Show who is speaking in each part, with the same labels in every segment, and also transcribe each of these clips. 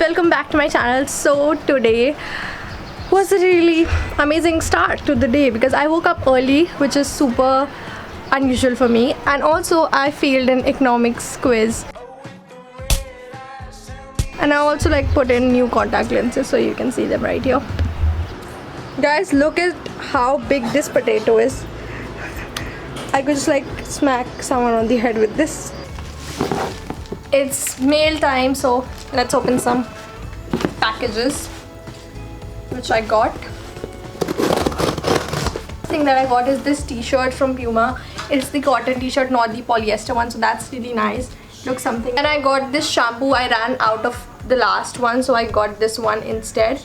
Speaker 1: welcome back to my channel. So today was a really amazing start to the day because I woke up early, which is super unusual for me, and also I failed an economics quiz, and I also put in new contact lenses so you can see them right here. Guys, look at how big this potato is. I could just smack someone on the head with this. It's mail time, so let's open some packages which I got. Thing that I got is this t-shirt from Puma. It's the cotton t-shirt, not the polyester one, so that's really nice. Looks something. And I got this shampoo. I ran out of the last one, so I got this one instead.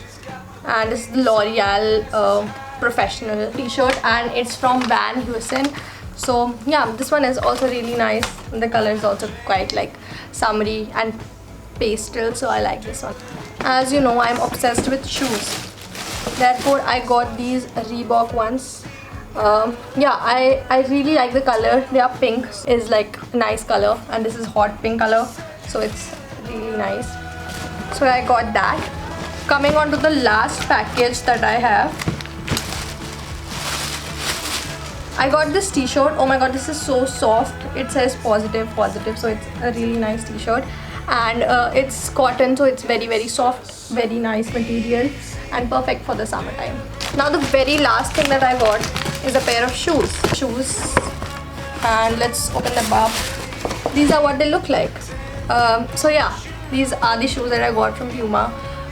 Speaker 1: And this is the L'Oreal professional t-shirt, and it's from Van Heusen. So yeah, this one is also really nice. The color is also quite summery and pastel, so I like this one. As you know, I'm obsessed with shoes, therefore I got these Reebok ones. Yeah, I really like the color. They are pink, is a nice color, and this is hot pink color, so it's really nice. So I got that. Coming on to the last package that I have, I got this t-shirt. Oh my god, this is so soft. It says positive, so it's a really nice t-shirt, and it's cotton, so it's very soft, very nice material, and perfect for the summertime. Now the very last thing that I got is a pair of shoes, and let's open them up. These are what they look like. So yeah, these are the shoes that I got from Puma.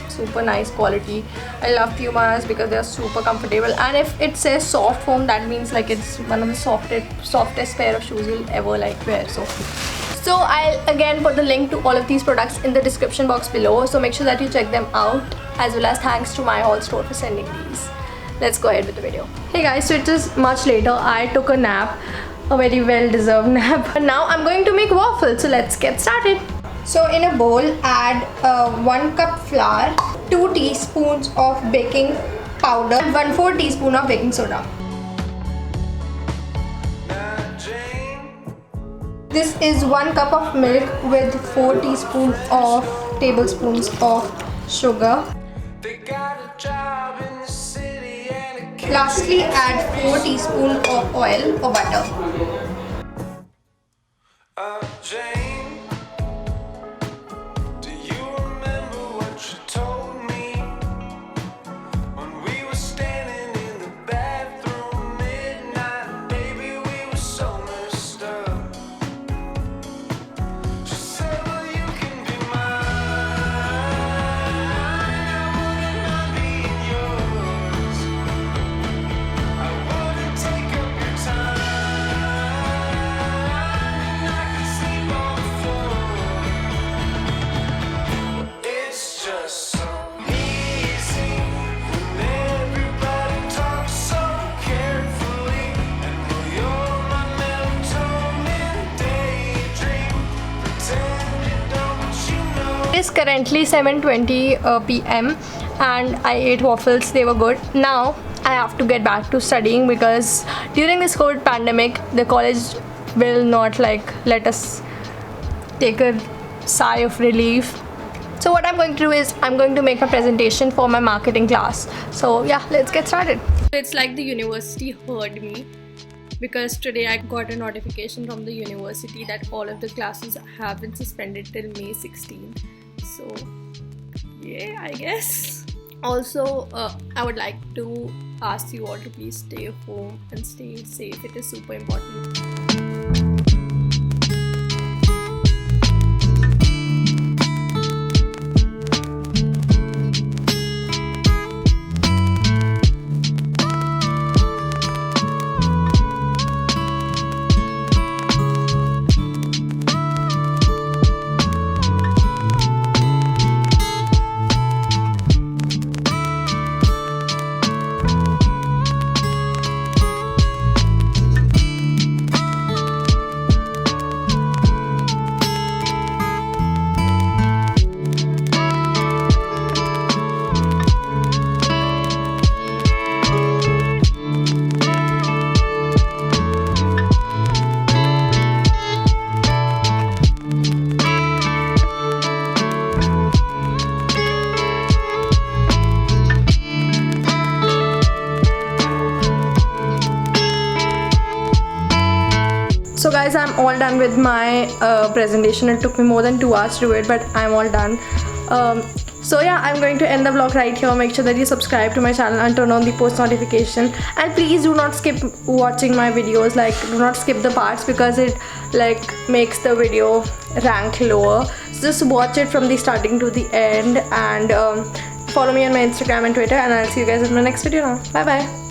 Speaker 1: Super nice quality. I love Pumas because they are super comfortable, and if it says soft foam, that means it's one of the softest pair of shoes you'll ever wear. So I'll again put the link to all of these products in the description box below, so make sure that you check them out, as well as thanks to my haul store for sending these. Let's go ahead with the video. Hey guys, so it is much later. I took a nap, a very well deserved nap, and now I'm going to make waffles, so let's get started. So in a bowl, add 1 cup flour, 2 teaspoons of baking powder, and 1/4 teaspoon of baking soda. This is 1 cup of milk with 4 tablespoons of sugar. Lastly, add 4 teaspoons of oil or butter. It is currently 7:20 p.m. and I ate waffles. They were good. Now I have to get back to studying because during this COVID pandemic, the college will not let us take a sigh of relief. So what I'm going to do is I'm going to make a presentation for my marketing class. So yeah, let's get started. It's like the university heard me, because today I got a notification from the university that all of the classes have been suspended till May 16th. So yeah, I guess. Also, I would like to ask you all to please stay home and stay safe. It is super important. guys, I'm all done with my presentation. It took me more than 2 hours to do it, but I'm all done. So yeah, I'm going to end the vlog right here. Make sure that you subscribe to my channel and turn on the post notification, and please do not skip watching my videos. Like, do not skip the parts because it like makes the video rank lower. So just watch it from the starting to the end, and follow me on my Instagram and Twitter, and I'll see you guys in my next video now. Bye bye.